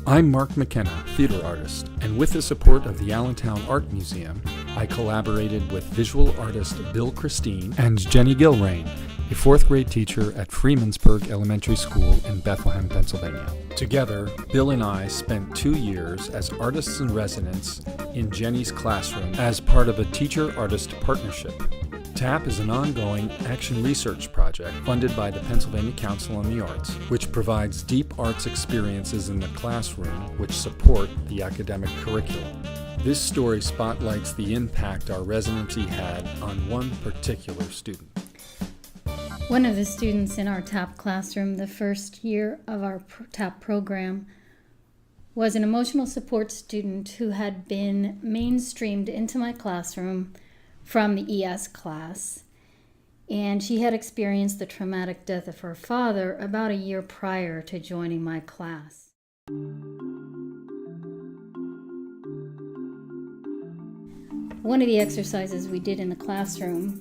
I'm Mark McKenna, theater artist, and with the support of the Allentown Art Museum, I collaborated with visual artist Bill Christine and Jenny Gilrain, a fourth grade teacher at Freemansburg Elementary School in Bethlehem, Pennsylvania. Together, Bill and I spent 2 years as artists in residence in Jenny's classroom as part of a teacher-artist partnership. TAP is an ongoing action research project funded by the Pennsylvania Council on the Arts, which provides deep arts experiences in the classroom which support the academic curriculum. This story spotlights the impact our residency had on one particular student. One of the students in our TAP classroom the first year of our TAP program was an emotional support student who had been mainstreamed into my classroom from the ES class, and she had experienced the traumatic death of her father about a year prior to joining my class. One of the exercises we did in the classroom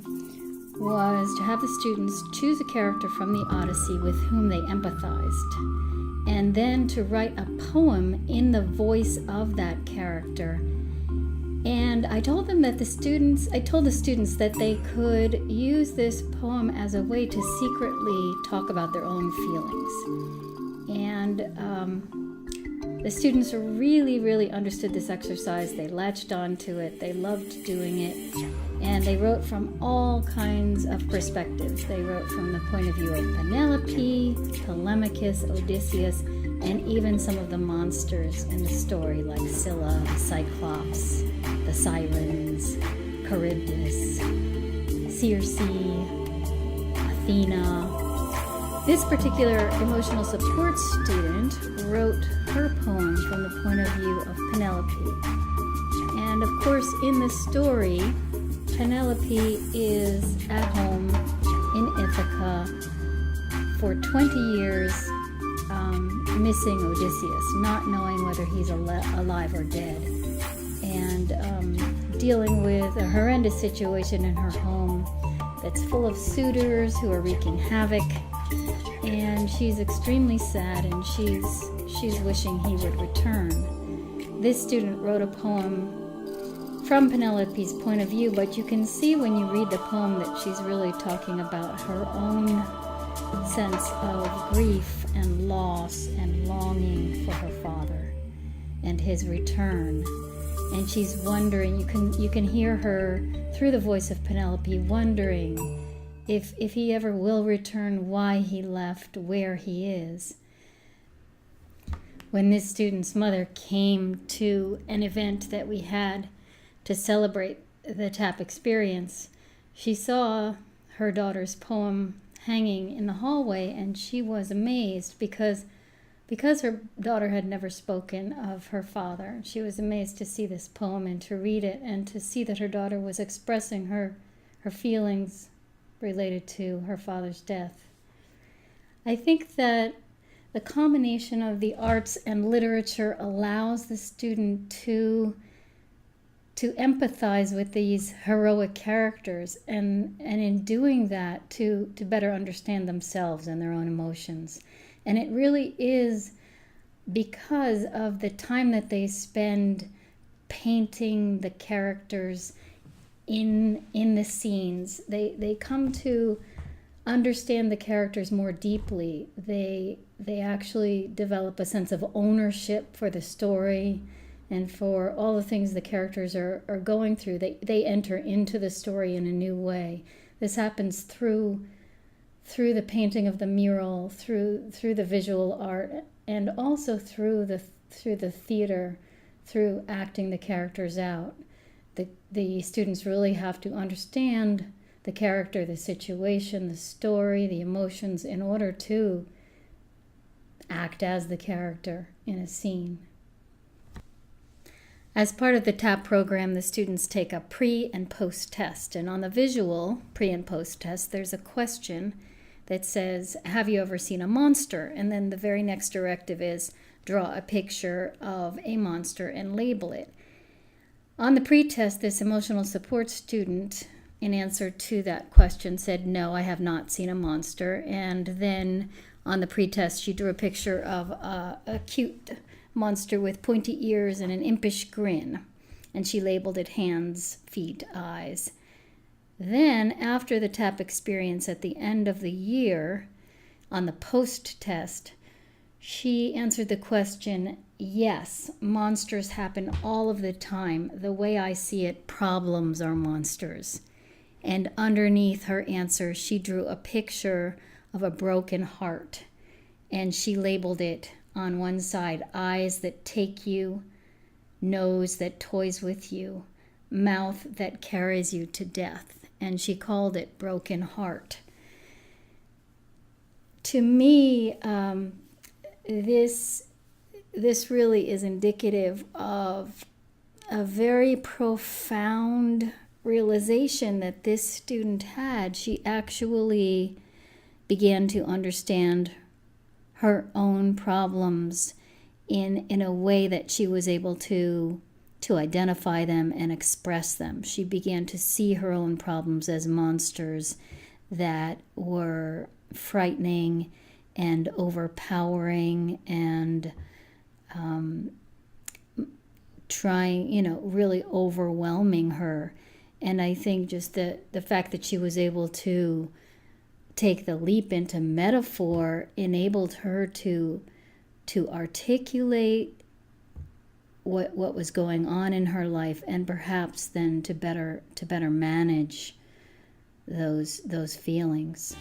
was to have the students choose a character from the Odyssey with whom they empathized, and then to write a poem in the voice of that character. And I told the students that they could use this poem as a way to secretly talk about their own feelings. And the students really understood this exercise. They latched onto it. They loved doing it. And they wrote from all kinds of perspectives. They wrote from the point of view of Penelope, Telemachus, Odysseus, and even some of the monsters in the story, like Scylla, the Cyclops, the Sirens, Charybdis, Circe, Athena. This particular emotional support student wrote her poem from the point of view of Penelope. And of course, in the story, Penelope is at home in Ithaca for 20 years, missing Odysseus, not knowing whether he's alive or dead, and dealing with a horrendous situation in her home that's full of suitors who are wreaking havoc, and she's extremely sad, and she's wishing he would return. This student wrote a poem from Penelope's point of view, but you can see when you read the poem that she's really talking about her own sense of grief and loss and longing for her father and his return. And she's wondering, you can hear her through the voice of Penelope wondering if he ever will return, why he left, where he is. When this student's mother came to an event that we had to celebrate the TAP experience, she saw her daughter's poem hanging in the hallway, and she was amazed because her daughter had never spoken of her father. She was amazed to see this poem and to read it and to see that her daughter was expressing her feelings related to her father's death. I think that the combination of the arts and literature allows the student to empathize with these heroic characters, and in doing that to better understand themselves and their own emotions. And it really is because of the time that they spend painting the characters in the scenes. They come to understand the characters more deeply. They actually develop a sense of ownership for the story and for all the things the characters are going through. They enter into the story in a new way. This happens through the painting of the mural, through the visual art, and also through the theater, through acting the characters out. The students really have to understand the character, the situation, the story, the emotions, in order to act as the character in a scene. As part of the TAP program, the students take a pre- and post-test. And on the visual pre- and post-test, there's a question that says, have you ever seen a monster? And then the very next directive is, draw a picture of a monster and label it. On the pre-test, this emotional support student, in answer to that question, said, no, I have not seen a monster. And then on the pre-test, she drew a picture of a cute monster with pointy ears and an impish grin, and she labeled it hands, feet, eyes. Then, after the TAP experience at the end of the year, on the post-test, she answered the question, yes, monsters happen all of the time. The way I see it, problems are monsters. And underneath her answer, she drew a picture of a broken heart. And she labeled it on one side, eyes that take you, nose that toys with you, mouth that carries you to death. And she called it broken heart. To me, this really is indicative of a very profound realization that this student had. She actually began to understand her own problems in a way that she was able to identify them and express them. She began to see her own problems as monsters that were frightening and overpowering and really overwhelming her. And I think just the fact that she was able to take the leap into metaphor enabled her to articulate what was going on in her life, and perhaps then to better manage those feelings.